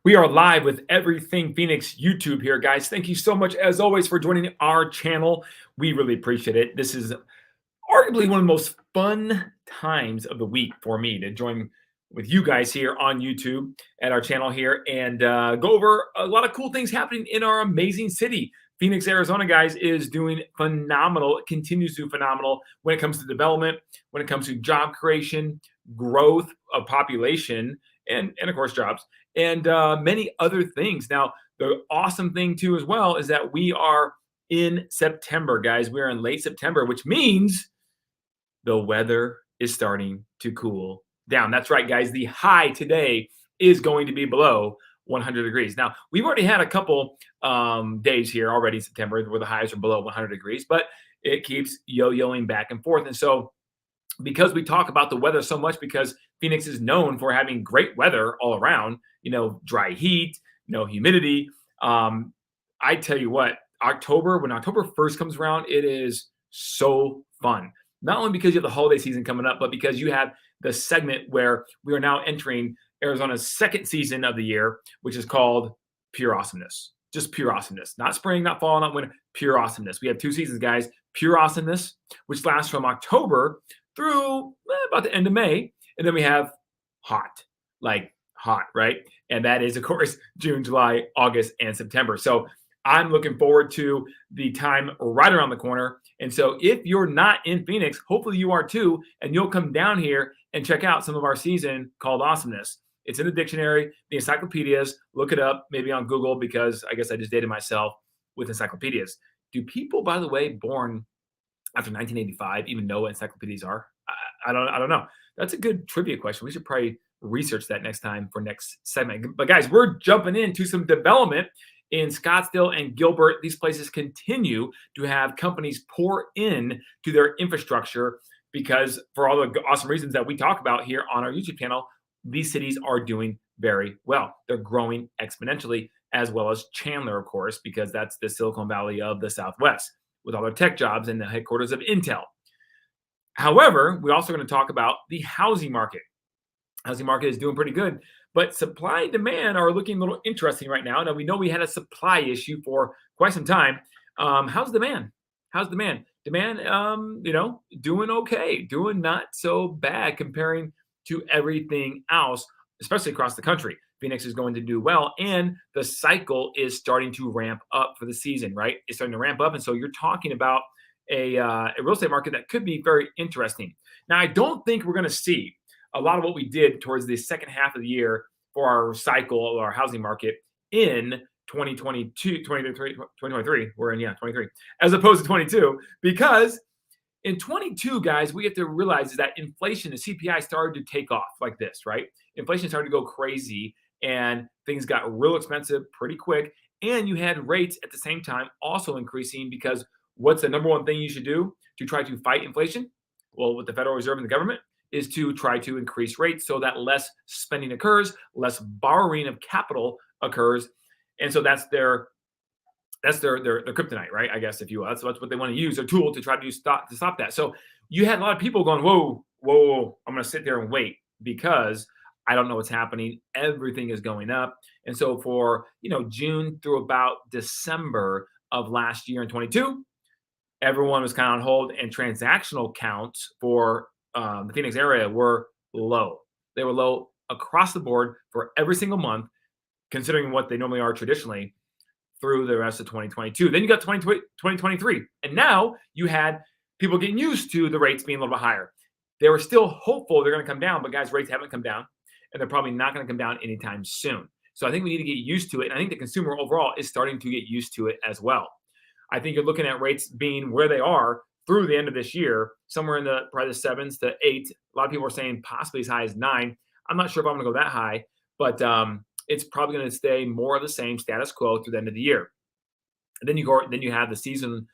We are live with Everything Phoenix YouTube here, guys. Thank you so much, as always, for joining our channel. We really appreciate it. This is arguably one of the most fun times of the week for me to join with you guys here on YouTube at our channel here and go over a lot of cool things happening in our amazing city. Phoenix, Arizona, guys, is doing phenomenal. It continues to do phenomenal when it comes to development, when it comes to job creation, growth of population, and of course, jobs, and many other things. Now, the awesome thing, too, as well, is that we are in September, guys. We are in late September, which means the weather is starting to cool down. That's right, guys. The high today is going to be below 100 degrees. Now, we've already had a couple days here already in September where the highs are below 100 degrees, but it keeps yo-yoing back and forth. And so because we talk about the weather so much, because Phoenix is known for having great weather all around, dry heat, no humidity. I tell you what, when October 1st comes around, it is so fun. Not only because you have the holiday season coming up, but because you have the segment where we are now entering Arizona's second season of the year, which is called Pure Awesomeness. Just pure awesomeness. Not spring, not fall, not winter. Pure awesomeness. We have two seasons, guys. Pure awesomeness, which lasts from October through about the end of May. And then we have hot, like hot, right? And that is, of course, June, July, August, and September. So I'm looking forward to the time right around the corner. And so if you're not in Phoenix, hopefully you are too, and you'll come down here and check out some of our season called Awesomeness. It's in the dictionary, the encyclopedias. Look it up, maybe on Google, because I guess I just dated myself with encyclopedias. Do people, by the way, born after 1985 even know what encyclopedias are? I don't know. That's a good trivia question. We should probably research that next time for next segment. But guys, we're jumping into some development in Scottsdale and Gilbert. These places continue to have companies pour in to their infrastructure because for all the awesome reasons that we talk about here on our YouTube channel, these cities are doing very well. They're growing exponentially, as well as Chandler, of course, because that's the Silicon Valley of the Southwest with all their tech jobs and the headquarters of Intel. However, we're also going to talk about the housing market. Housing market is doing pretty good, but supply and demand are looking a little interesting right now. Now, we know we had a supply issue for quite some time. How's demand? How's demand? Demand, doing okay, doing not so bad comparing to everything else, especially across the country. Phoenix is going to do well, and the cycle is starting to ramp up for the season, right? It's starting to ramp up, and so you're talking about a real estate market that could be very interesting. Now, I don't think we're going to see a lot of what we did towards the second half of the year for our cycle, our housing market in 2023. We're in, 23, as opposed to 22, because in 22, guys, we have to realize is that inflation, the CPI started to take off like this, right? Inflation started to go crazy and things got real expensive pretty quick. And you had rates at the same time also increasing because what's the number one thing you should do to try to fight inflation? Well, with the Federal Reserve and the government is to try to increase rates so that less spending occurs, less borrowing of capital occurs. And so that's their kryptonite, right? I guess, if you will. That's what they want to use, their tool to try to stop that. So you had a lot of people going, whoa, I'm going to sit there and wait because I don't know what's happening. Everything is going up. And so for, June through about December of last year in 22, everyone was kind of on hold, and transactional counts for the Phoenix area were low. They were low across the board for every single month, considering what they normally are traditionally through the rest of 2022. Then you got 2023, and now you had people getting used to the rates being a little bit higher. They were still hopeful they're going to come down, but guys, rates haven't come down, and they're probably not going to come down anytime soon. So I think we need to get used to it, and I think the consumer overall is starting to get used to it as well. I think you're looking at rates being where they are through the end of this year, somewhere in probably the 7s to 8. A lot of people are saying possibly as high as 9. I'm not sure if I'm going to go that high, but it's probably going to stay more of the same status quo through the end of the year. And then you have the season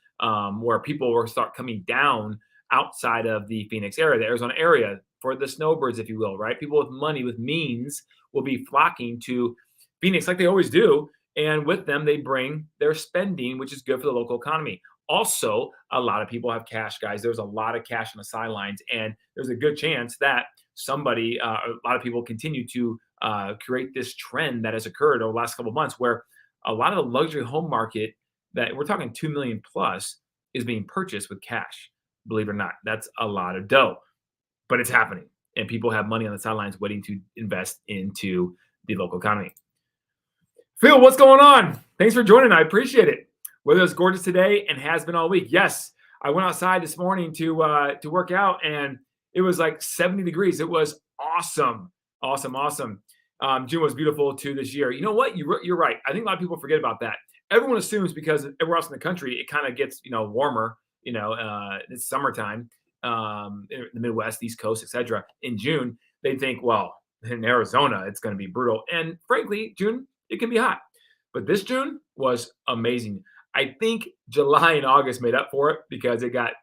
where people will start coming down outside of the Phoenix area, the Arizona area, for the snowbirds, if you will, right? People with money, with means, will be flocking to Phoenix like they always do. And with them, they bring their spending, which is good for the local economy. Also, a lot of people have cash, guys. There's a lot of cash on the sidelines, and there's a good chance that a lot of people continue to create this trend that has occurred over the last couple of months where a lot of the luxury home market that we're talking 2 million plus is being purchased with cash. Believe it or not, that's a lot of dough, but it's happening. And people have money on the sidelines waiting to invest into the local economy. Phil, what's going on? Thanks for joining. I appreciate it. Weather is gorgeous today and has been all week. Yes, I went outside this morning to work out, and it was like 70 degrees. It was awesome, awesome. June was beautiful too this year. You know what? You're right. I think a lot of people forget about that. Everyone assumes because everywhere else in the country it kind of gets warmer. It's summertime in the Midwest, East Coast, etc. In June, they think, well, in Arizona it's going to be brutal, and frankly, June it can be hot. But this June was amazing. I think July and August made up for it because it got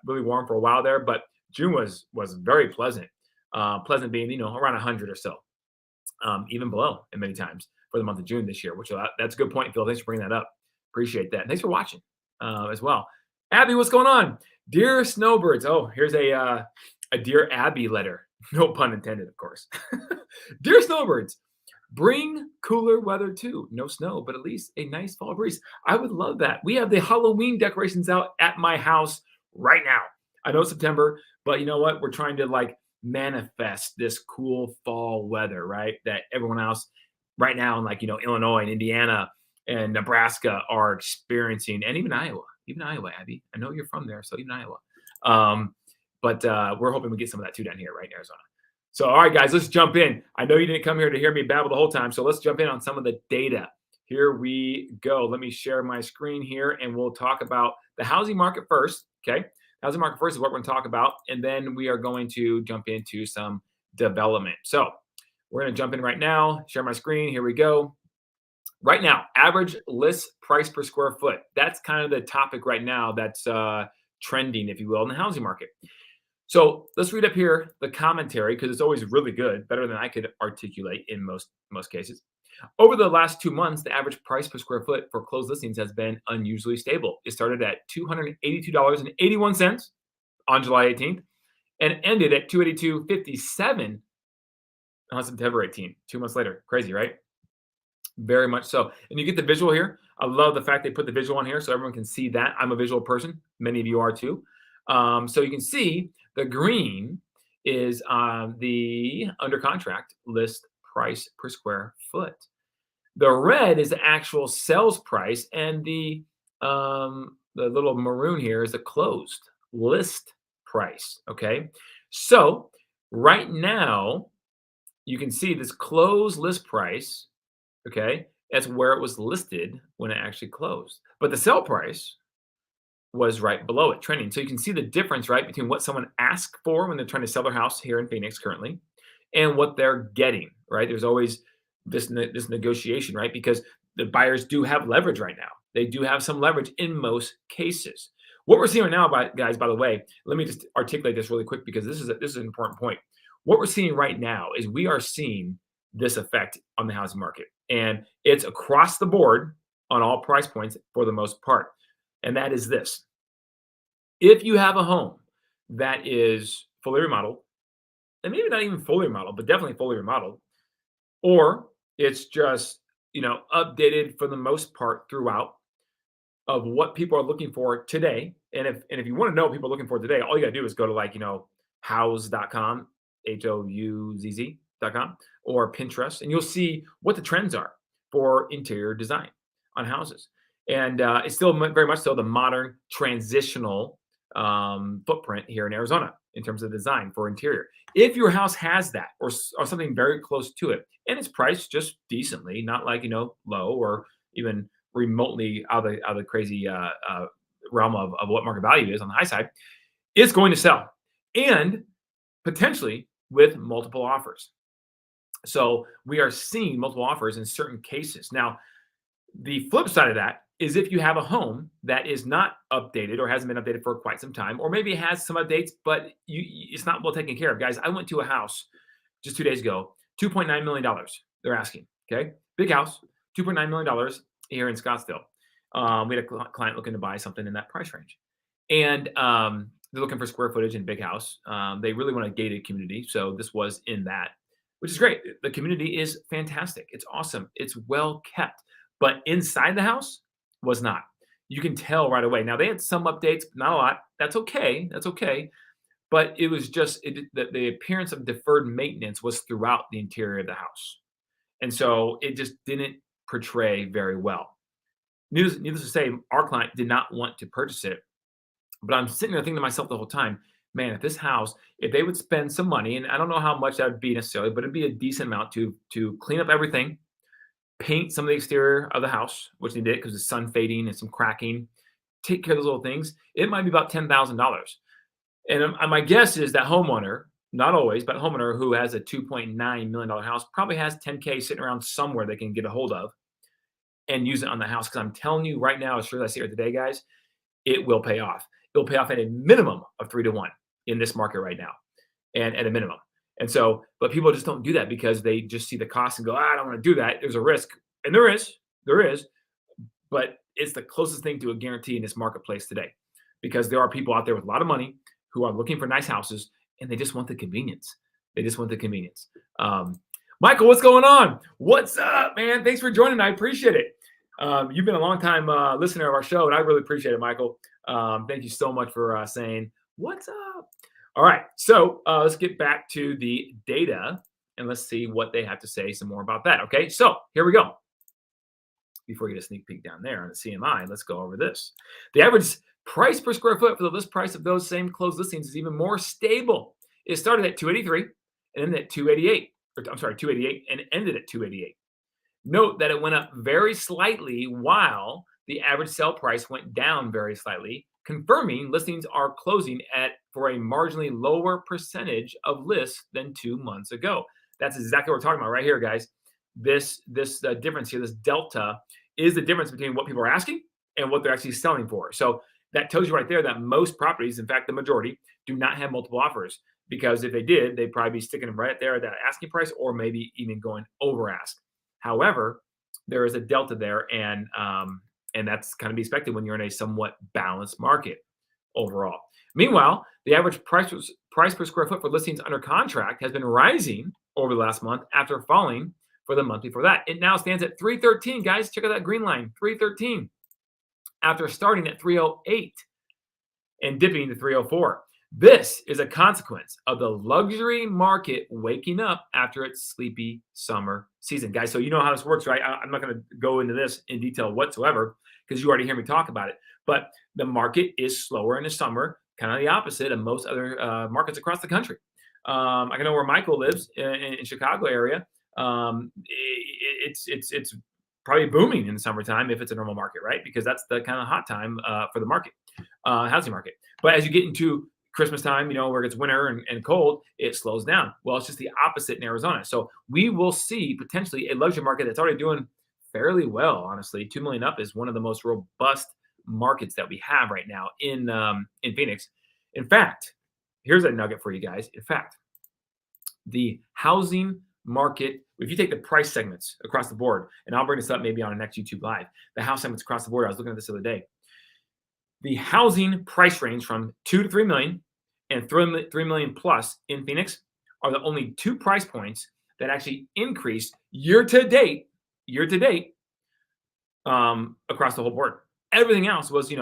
really warm for a while there. But June was very pleasant. Pleasant being around 100 or so, even below, and many times for the month of June this year. Which that's a good point, Phil. Thanks for bringing that up. Appreciate that. And thanks for watching as well. Abby, what's going on? Dear snowbirds. Oh, here's a Dear Abby letter. No pun intended, of course. Dear snowbirds. Bring cooler weather too. No snow, but at least a nice fall breeze. I would love that. We have the Halloween decorations out at my house right now. I know it's September, but you know what? We're trying to manifest this cool fall weather, right? That everyone else right now in Illinois and Indiana and Nebraska are experiencing, and even Iowa, Abby. I know you're from there, so even Iowa. But we're hoping we get some of that too down here, right in Arizona. So, all right, guys, let's jump in. I know you didn't come here to hear me babble the whole time, so let's jump in on some of the data. Here we go. Let me share my screen here, and we'll talk about the housing market first, okay? Housing market first is what we're going to talk about, and then we are going to jump into some development. So we're going to jump in right now, share my screen. Here we go. Right now, average list price per square foot. That's kind of the topic right now that's trending, if you will, in the housing market. So let's read up here the commentary because it's always really good, better than I could articulate in most cases. Over the last 2 months, the average price per square foot for closed listings has been unusually stable. It started at $282.81 on July 18th and ended at $282.57 on September 18th, 2 months later. Crazy, right? Very much so. And you get the visual here. I love the fact they put the visual on here so everyone can see that. I'm a visual person. Many of you are too. So you can see the green is the under contract list price per square foot. The red is the actual sales price, and the little maroon here is the closed list price. Okay, so right now you can see this closed list price. Okay, that's where it was listed when it actually closed, but the sale price was right below it, trending. So you can see the difference, right, between what someone asked for when they're trying to sell their house here in Phoenix currently and what they're getting, right? There's always this negotiation, right? Because the buyers do have leverage right now. They do have some leverage in most cases. What we're seeing right now, guys, by the way, let me just articulate this really quick because this is an important point. What we're seeing right now is we are seeing this effect on the housing market, and it's across the board on all price points for the most part. And that is this. If you have a home that is fully remodeled, and maybe not even fully remodeled, but definitely fully remodeled, or it's just, updated for the most part throughout of what people are looking for today. And if you want to know what people are looking for today, all you got to do is go to houzz.com, HOUZZ.com, or Pinterest, and you'll see what the trends are for interior design on houses. And it's still very much so the modern transitional footprint here in Arizona in terms of design for interior. If your house has that or something very close to it, and it's priced just decently, not low or even remotely out of the crazy realm of what market value is on the high side, it's going to sell, and potentially with multiple offers. So we are seeing multiple offers in certain cases. Now, the flip side of that is if you have a home that is not updated or hasn't been updated for quite some time, or maybe it has some updates, but it's not well taken care of. Guys, I went to a house just 2 days ago, $2.9 million they're asking, okay? Big house, $2.9 million here in Scottsdale. We had a client looking to buy something in that price range. And they're looking for square footage in a big house. They really want a gated community, so this was in that. which is great. The community is fantastic. It's awesome. It's well kept. But inside the house was not. You can tell right away. Now they had some updates, not a lot. That's okay. That's okay. But it was just the appearance of deferred maintenance was throughout the interior of the house, and so it just didn't portray very well. Needless to say, our client did not want to purchase it, but I'm sitting there thinking to myself the whole time, man, if this house, if they would spend some money, and I don't know how much that would be necessarily, but it'd be a decent amount to clean up everything, paint some of the exterior of the house, which they did because the sun fading and some cracking, take care of those little things. It might be about $10,000. And my guess is that homeowner, not always, but homeowner who has a $2.9 million house probably has 10K sitting around somewhere they can get a hold of and use it on the house. Because I'm telling you right now, as sure as I see it today, guys, it will pay off. It'll pay off at a minimum of 3 to 1 in this market right now, and at a minimum. And so, but people just don't do that because they just see the cost and go, I don't want to do that. There's a risk. And there is, but it's the closest thing to a guarantee in this marketplace today because there are people out there with a lot of money who are looking for nice houses and they just want the convenience. They just want the convenience. Michael, what's going on? What's up, man? Thanks for joining. I appreciate it. You've been a long time listener of our show, and I really appreciate it, Michael. Thank you so much for saying, what's up? All right, so let's get back to the data, and let's see what they have to say some more about that, okay? So here we go. Before you get a sneak peek down there on the CMI, let's go over this. The average price per square foot for the list price of those same closed listings is even more stable. It started at $283 and ended at $288. I'm sorry, $288 and ended at $288. Note that it went up very slightly while the average sale price went down very slightly, confirming listings are closing at for a marginally lower percentage of lists than 2 months ago. That's exactly what we're talking about right here, guys. This difference here, this delta, is the difference between what people are asking and what they're actually selling for. So that tells you right there that most properties, in fact, the majority, do not have multiple offers. Because if they did, they'd probably be sticking right there at that asking price or maybe even going over ask. However, there is a delta there, and that's kind of be expected when you're in a somewhat balanced market overall. Meanwhile, the average price per square foot for listings under contract has been rising over the last month after falling for the month before that. It now stands at $313, guys. Check out that green line, $313, after starting at $308 and dipping to $304. This is a consequence of the luxury market waking up after its sleepy summer season. Guys, so you know how this works, right? I'm not going to go into this in detail whatsoever because you already hear me talk about it. But the market is slower in the summer, kind of the opposite of most other markets across the country. I know where Michael lives in Chicago area. It's probably booming in the summertime if it's a normal market, right? Because that's the kind of hot time for the market, housing market. But as you get into Christmas time, where it gets winter and cold, it slows down. Well, it's just the opposite in Arizona. So we will see potentially a luxury market that's already doing fairly well, honestly. 2 million up is one of the most robust markets that we have right now in Phoenix. In fact, here's a nugget for you guys. In fact, the housing market, if you take the price segments across the board, and I'll bring this up maybe on a next YouTube Live, the house segments across the board, I was looking at this the other day. The housing price range from 2 to 3 million and 3 million plus in Phoenix are the only 2 price points that actually increased year to date across the whole board. Everything else was,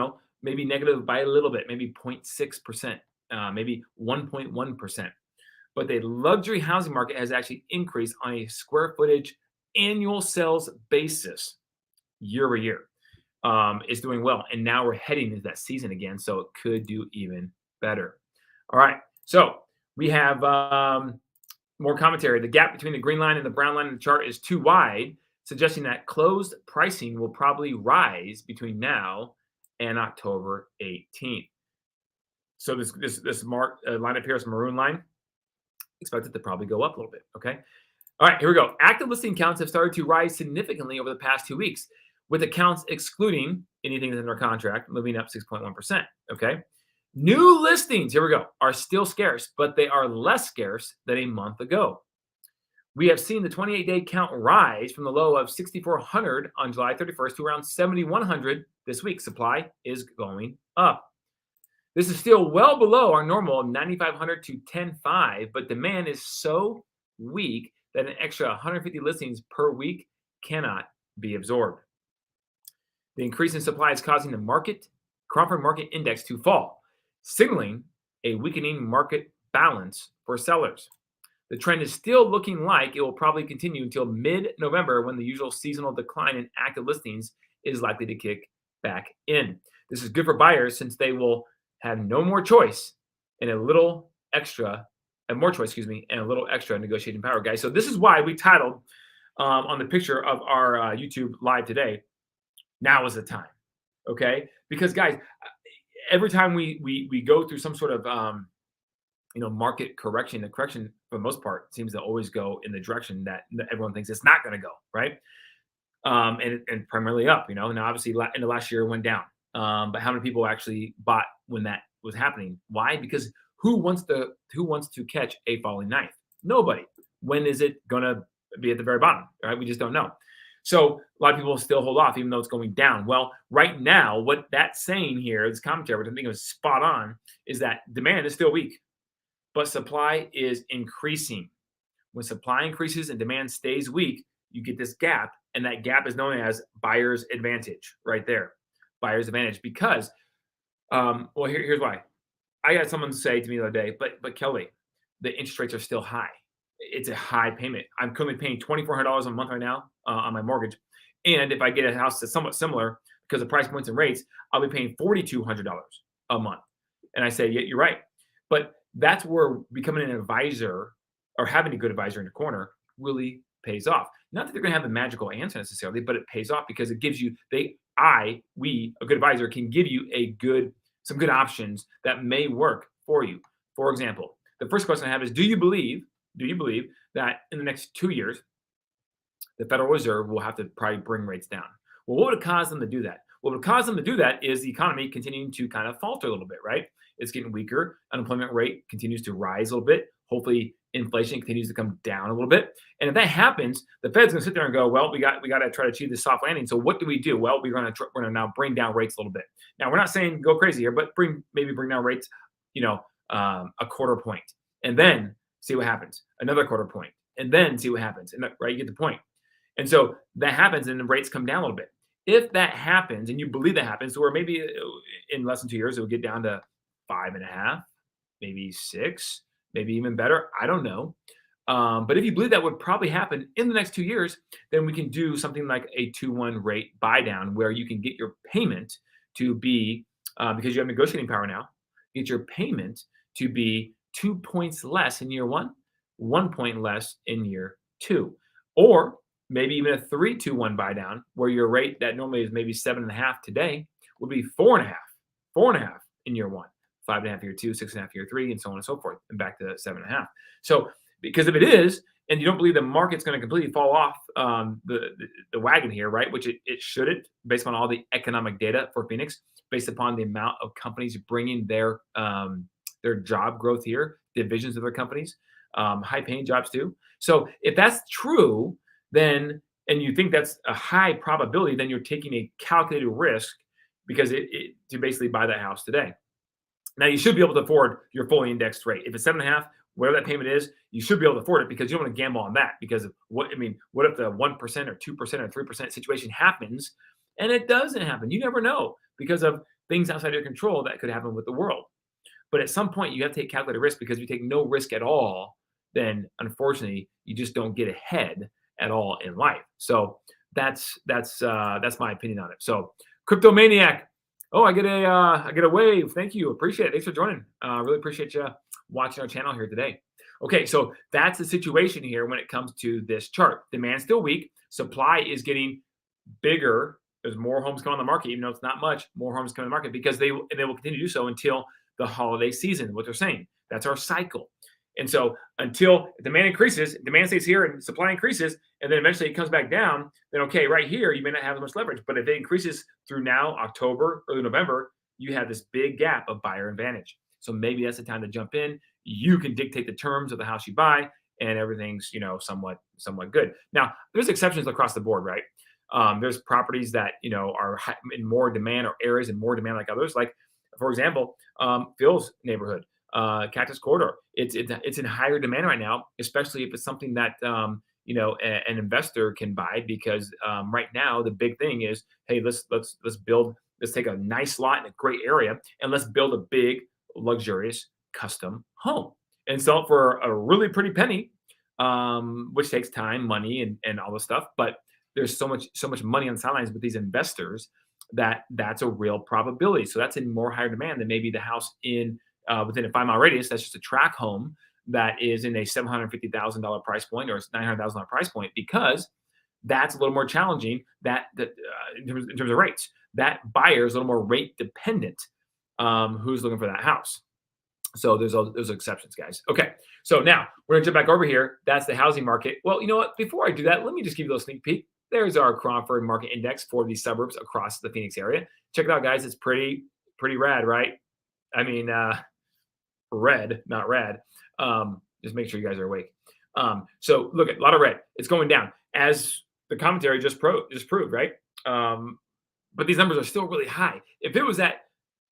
maybe negative by a little bit, maybe 0.6%, maybe 1.1%. But the luxury housing market has actually increased on a square footage annual sales basis year over year. Is doing well. And now we're heading into that season again, so it could do even better. All right, so we have more commentary. The gap between the green line and the brown line in the chart is too wide, suggesting that closed pricing will probably rise between now and October 18th. So this line up here is maroon line. Expected to probably go up a little bit, okay? All right, here we go. Active listing counts have started to rise significantly over the past 2 weeks, with accounts excluding anything that's under contract moving up 6.1%, okay? New listings, here we go, are still scarce, but they are less scarce than a month ago. We have seen the 28-day count rise from the low of 6,400 on July 31st to around 7,100 this week. Supply is going up. This is still well below our normal of 9,500 to 10,500, but demand is so weak that an extra 150 listings per week cannot be absorbed. The increase in supply is causing the Crawford Market Index to fall, signaling a weakening market balance for sellers. The trend is still looking like it will probably continue until mid-November, when the usual seasonal decline in active listings is likely to kick back in. This is good for buyers since they will have no more choice and a little extra, and more choice, and a little extra negotiating power, guys. So this is why we titled on the picture of our YouTube live today, "Now is the time." Okay, because guys, every time we go through some sort of market correction, the correction for the most part seems to always go in the direction that everyone thinks it's not going to go, right? And primarily up. Now obviously in the last year it went down, but how many people actually bought when that was happening? Why? Because who wants to catch a falling knife? Nobody. When is it going to be at the very bottom? Right? We just don't know. So a lot of people still hold off even though it's going down. Well, right now, what that's saying here, this commentary, which I think was spot on, is that demand is still weak, but supply is increasing. When supply increases and demand stays weak, you get this gap, and that gap is known as buyer's advantage right there. Buyer's advantage because, here's why. I had someone say to me the other day, but Kelly, the interest rates are still high. It's a high payment. I'm currently paying $2,400 a month right now on my mortgage. And if I get a house that's somewhat similar because of price points and rates, I'll be paying $4,200 a month. And I say, yeah, you're right. But that's where becoming an advisor or having a good advisor in the corner really pays off. Not that they're going to have the magical answer necessarily, but it pays off because it gives you, a good advisor can give you some good options that may work for you. For example, the first question I have is, do you believe that in the next 2 years, the Federal Reserve will have to probably bring rates down? Well, what would cause them to do that? What would cause them to do that is the economy continuing to kind of falter a little bit, right? It's getting weaker. Unemployment rate continues to rise a little bit. Hopefully, inflation continues to come down a little bit. And if that happens, the Fed's going to sit there and go, well, we got to try to achieve this soft landing. So what do we do? Well, we're going to now bring down rates a little bit. Now, we're not saying go crazy here, but maybe bring down rates, a quarter point, and then see what happens. Another quarter point, and then see what happens. And right, you get the point. And so that happens, and the rates come down a little bit. If that happens, and you believe that happens, or maybe in less than 2 years, it will get down to 5.5, maybe 6, maybe even better. I don't know. But if you believe that would probably happen in the next 2 years, then we can do something like a 2-1 rate buy down where you can get your payment to be, because you have negotiating power now, get your payment to be 2 points less in year 1 point less in year 2. Or maybe even a 3-2-1 buy down where your rate that normally is maybe 7.5 today would be 4.5 in year 1, 5.5 year 2, 6.5 year 3, and so on and so forth, and back to 7.5. So because if it is, and you don't believe the market's going to completely fall off the wagon here, right, which it shouldn't, based on all the economic data for Phoenix, based upon the amount of companies bringing their job growth here, divisions of their companies, high-paying jobs too. So if that's true, then, and you think that's a high probability, then you're taking a calculated risk because to basically buy that house today. Now, you should be able to afford your fully indexed rate. If it's 7.5, whatever that payment is, you should be able to afford it because you don't want to gamble on that. Because what if the 1% or 2% or 3% situation happens, and it doesn't happen? You never know because of things outside your control that could happen with the world. But at some point, you have to take calculated risk because if you take no risk at all, then unfortunately, you just don't get ahead at all in life. So that's my opinion on it. So Cryptomaniac. Oh, I get a wave. Thank you. Appreciate it. Thanks for joining. Really appreciate you watching our channel here today. Okay, so that's the situation here when it comes to this chart. Demand's still weak. Supply is getting bigger. There's more homes coming on the market, even though it's not much. More homes coming on the market because they will continue to do so until the holiday season. What they're saying. That's our cycle. And so until demand increases, demand stays here and supply increases, and then eventually it comes back down, then okay, right here, you may not have as much leverage. But if it increases through now, October, early November, you have this big gap of buyer advantage. So maybe that's the time to jump in. You can dictate the terms of the house you buy, and everything's, somewhat good. Now, there's exceptions across the board, right? There's properties that, are in more demand or areas in more demand like others. Like, for example, Phil's neighborhood. Cactus Corridor. It's in higher demand right now, especially if it's something that an investor can buy because right now the big thing is, hey, let's build, let's take a nice lot in a great area and let's build a big luxurious custom home and sell it for a really pretty penny, which takes time, money, and all this stuff. But there's so much money on the sidelines with these investors that that's a real probability. So that's in more higher demand than maybe the house in within a 5 mile radius. That's just a track home that is in a $750,000 price point or a $900,000 price point because that's a little more challenging. In terms of rates, that buyer is a little more rate dependent. Who's looking for that house? So there's exceptions, guys. Okay, so now we're gonna jump back over here. That's the housing market. Well, you know what? Before I do that, let me just give you a little sneak peek. There's our Crawford Market Index for these suburbs across the Phoenix area. Check it out, guys. It's pretty rad, right? I mean, red, not rad. Just make sure you guys are awake. So look at a lot of red. It's going down as the commentary just proved, right? But these numbers are still really high. If it was at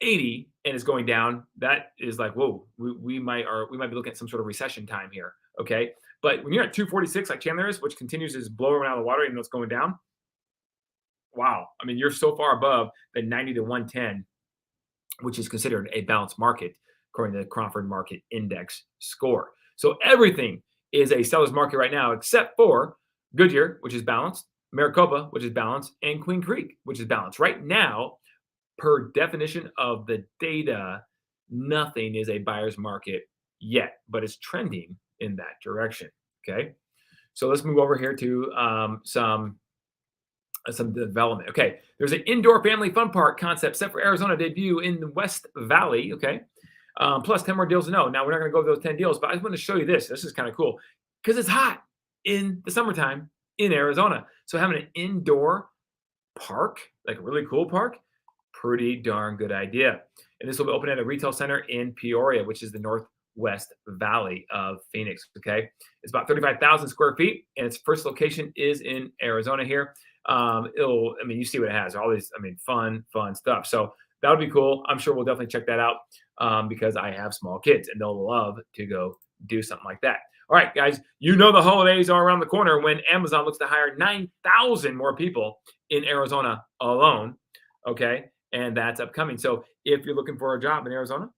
80 and it's going down, that is like, whoa, we might be looking at some sort of recession time here. Okay. But when you're at 246, like Chandler is, which continues to blow around out of the water, even though it's going down, wow. I mean, you're so far above the 90 to 110, which is considered a balanced market, according to the Crawford Market Index score. So everything is a seller's market right now, except for Goodyear, which is balanced, Maricopa, which is balanced, and Queen Creek, which is balanced. Right now, per definition of the data, nothing is a buyer's market yet, but it's trending in that direction. Okay. So let's move over here to some development. Okay. There's an indoor family fun park concept set for Arizona debut in the West Valley. Okay. Plus 10 more deals to know. Now, we're not going to go over those 10 deals, but I just want to show you this. This is kind of cool because it's hot in the summertime in Arizona. So having an indoor park, like a really cool park, pretty darn good idea. And this will be open at a retail center in Peoria, which is the Northwest Valley of Phoenix. Okay. It's about 35,000 square feet, and its first location is in Arizona here. You see what it has, all these, fun stuff. So that would be cool. I'm sure we'll definitely check that out because I have small kids and they'll love to go do something like that. All right, guys, the holidays are around the corner when Amazon looks to hire 9,000 more people in Arizona alone. Okay. And that's upcoming. So if you're looking for a job in Arizona,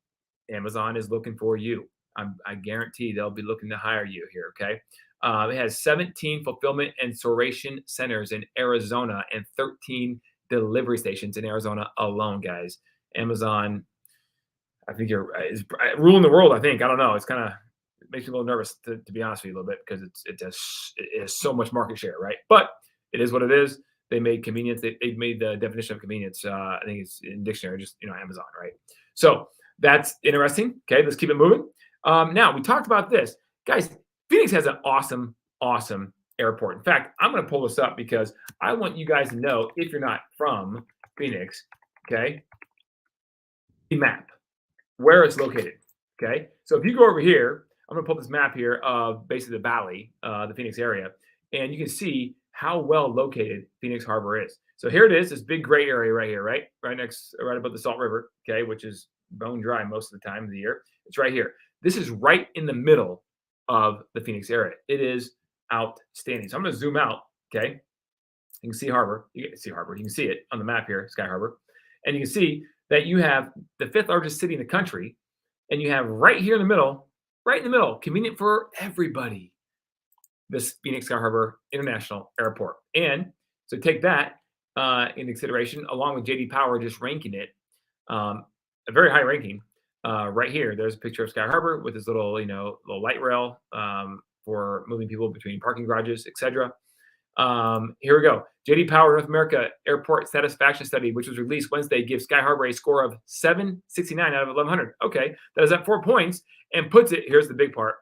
Amazon is looking for you. I guarantee they'll be looking to hire you here. Okay. It has 17 fulfillment and sortation centers in Arizona and 13 delivery stations in Arizona alone, guys. Amazon, I think is ruling the world. I think. I don't know. It's kind of, it makes me a little nervous to be honest with you a little bit because it has so much market share, right? But it is what it is. They made convenience. They made the definition of convenience. I think it's in dictionary, just Amazon, right? So that's interesting. Okay, let's keep it moving. Now we talked about this, guys. Phoenix has an awesome airport. In fact, I'm going to pull this up because I want you guys to know, if you're not from Phoenix, okay, the map where it's located. Okay, so if you go over here, I'm going to pull this map here of basically the valley, the Phoenix area, and you can see how well located Phoenix Harbor is. So here it is, this big gray area right here, right above the Salt River, okay, which is bone dry most of the time of the year. It's right here. This is right in the middle of the Phoenix area. It is outstanding. So I'm going to zoom out, okay? You can see harbor. You can see harbor. You can see it on the map here, Sky Harbor. And you can see that you have the 5th largest city in the country, and you have right here in the middle, convenient for everybody, this Phoenix Sky Harbor International Airport. And so take that in consideration, along with JD Power just ranking it, a very high ranking. Right here, there's a picture of Sky Harbor with this little, little light rail for moving people between parking garages, etc. Here we go. JD Power North America Airport Satisfaction Study, which was released Wednesday, gives Sky Harbor a score of 769 out of 1,100. Okay, that is at 4 points and puts it, here's the big part,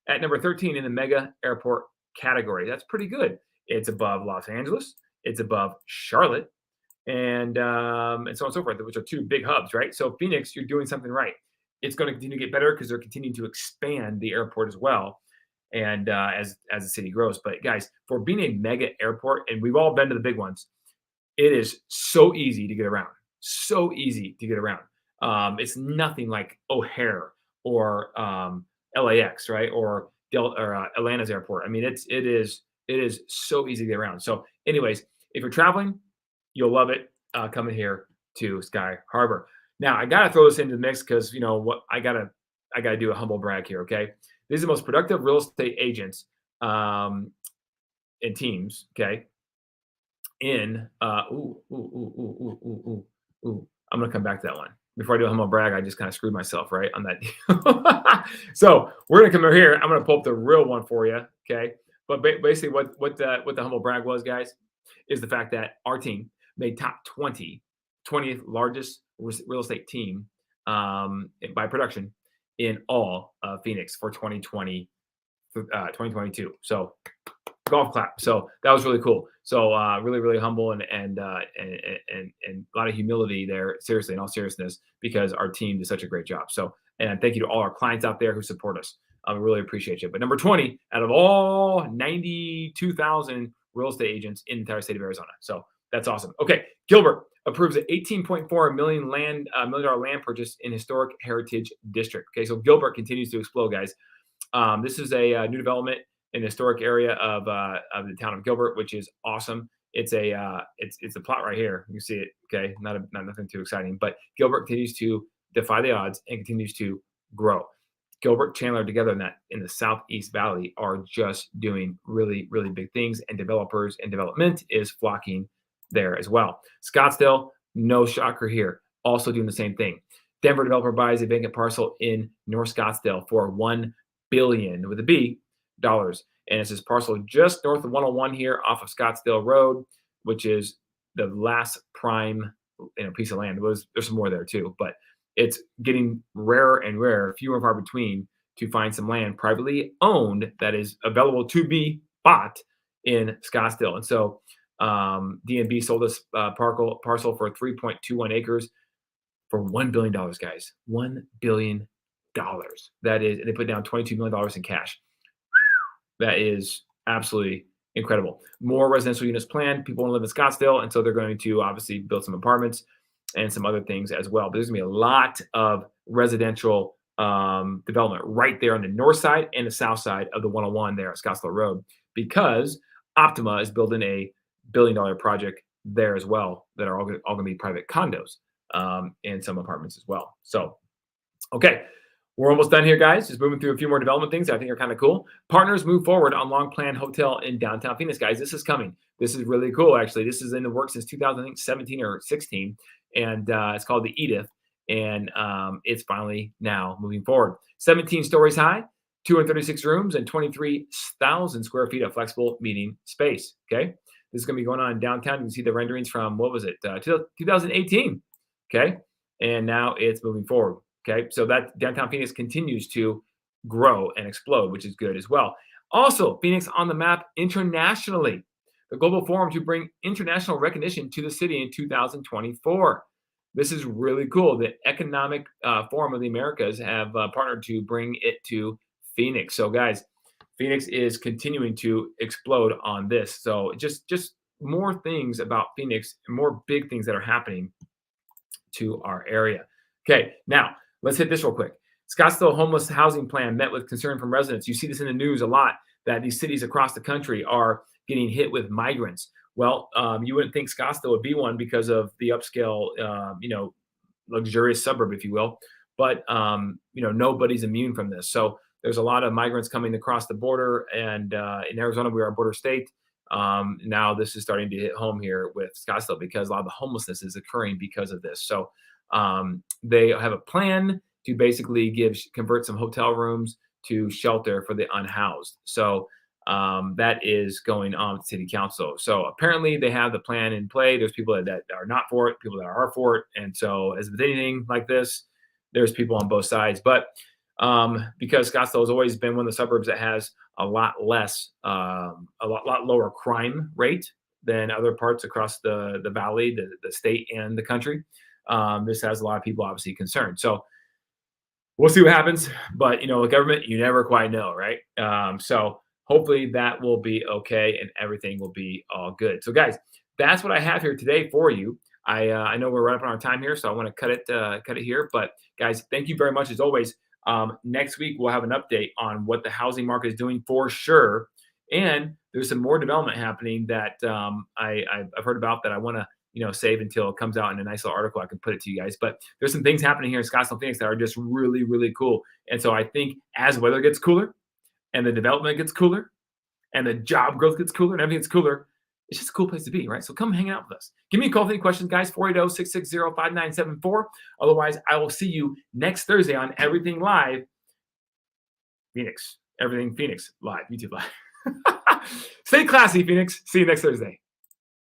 at number 13 in the mega airport category. That's pretty good. It's above Los Angeles. It's above Charlotte, and so on and so forth, which are 2 big hubs, right? So Phoenix, you're doing something right. It's going to continue to get better because they're continuing to expand the airport as well, and as the city grows. But guys, for being a mega airport, and we've all been to the big ones, it is so easy to get around. So easy to get around. It's nothing like O'Hare or LAX, right? Or Atlanta's airport. I mean, it is so easy to get around. So, anyways, if you're traveling, you'll love it coming here to Sky Harbor. Now, I gotta throw this into the mix because you know what I gotta do a humble brag here. Okay, these are the most productive real estate agents and teams. Okay, in I'm gonna come back to that one. Before I do a humble brag, I just kind of screwed myself, right? On that. So we're gonna come over here. I'm gonna pull up the real one for you. Okay. But basically what the humble brag was, guys, is the fact that our team made top 20th largest real estate team by production in all of Phoenix for 2022. So golf clap. So that was really cool. So really humble and a lot of humility there. Seriously, in all seriousness, because our team did such a great job. So and thank you to all our clients out there who support us. I really appreciate you. But number 20 out of all 92,000 real estate agents in the entire state of Arizona. So that's awesome. Okay, Gilbert approves an 18.4 million dollar land purchase in historic heritage district. Okay, so Gilbert continues to explode, guys. This is a new development in the historic area of the town of Gilbert, which is awesome. It's a plot right here. You can see it. Okay, not nothing too exciting, but Gilbert continues to defy the odds and continues to grow. Gilbert, Chandler together in the Southeast Valley are just doing really big things, and developers and development is flocking there as well. Scottsdale, no shocker here, also doing the same thing. Denver developer buys a vacant parcel in North Scottsdale for $1 billion with a B dollars. And it's this parcel just north of 101 here off of Scottsdale Road, which is the last prime piece of land. There's some more there too, but it's getting rarer and rarer, fewer and far between, to find some land privately owned that is available to be bought in Scottsdale. And so D&B sold this parcel for 3.21 acres for $1 billion, guys. $1 billion. That is, and they put down $22 million in cash. That is absolutely incredible. More residential units planned. People want to live in Scottsdale, and so they're going to obviously build some apartments and some other things as well. But there's going to be a lot of residential development right there on the north side and the south side of the 101 there at Scottsdale Road, because Optima is building a $1 billion project there as well that are all going to be private condos and some apartments as well. So, okay. We're almost done here, guys. Just moving through a few more development things I think are kind of cool. Partners move forward on long-planned hotel in downtown Phoenix, guys. This is coming. This is really cool, actually. This is in the works since 2017 or 16, and it's called the Edith, and it's finally now moving forward. 17 stories high, 236 rooms, and 23,000 square feet of flexible meeting space, okay? This is going to be going on in downtown. You can see the renderings from, 2018, okay? And now it's moving forward. Okay, so that downtown Phoenix continues to grow and explode, which is good as well. Also, Phoenix on the map internationally. The global forum to bring international recognition to the city in 2024. This is really cool. The Economic Forum of the Americas have partnered to bring it to Phoenix. So, guys, Phoenix is continuing to explode on this. So, just more things about Phoenix, more big things that are happening to our area. Okay, now let's hit this real quick. Scottsdale homeless housing plan met with concern from residents. You see this in the news a lot, that these cities across the country are getting hit with migrants. Well, you wouldn't think Scottsdale would be one because of the upscale, luxurious suburb, if you will. But, nobody's immune from this. So there's a lot of migrants coming across the border. And in Arizona, we are a border state. Now this is starting to hit home here with Scottsdale because a lot of the homelessness is occurring because of this. So they have a plan to basically convert some hotel rooms to shelter for the unhoused. So that is going on with city council. So apparently they have the plan in play. There's people that are not for it, people that are for it. And so as with anything like this, there's people on both sides. But because Scottsdale has always been one of the suburbs that has a lot lower crime rate than other parts across the valley, the state, and the country. This has a lot of people obviously concerned. So we'll see what happens. But, the government, you never quite know, right? So hopefully that will be okay and everything will be all good. So, guys, that's what I have here today for you. I know we're right up on our time here, so I want to cut it here. But, guys, thank you very much as always Next week, we'll have an update on what the housing market is doing for sure. And there's some more development happening that I've heard about that I want to save until it comes out in a nice little article. I can put it to you guys. But there's some things happening here in Scottsdale, Phoenix that are just really, really cool. And so I think as weather gets cooler and the development gets cooler and the job growth gets cooler and everything gets cooler, it's just a cool place to be, right? So come hang out with us. Give me a call if any questions, guys, 480-660-5974. Otherwise, I will see you next Thursday on Everything Live Phoenix. Everything Phoenix Live, YouTube Live. Stay classy, Phoenix. See you next Thursday.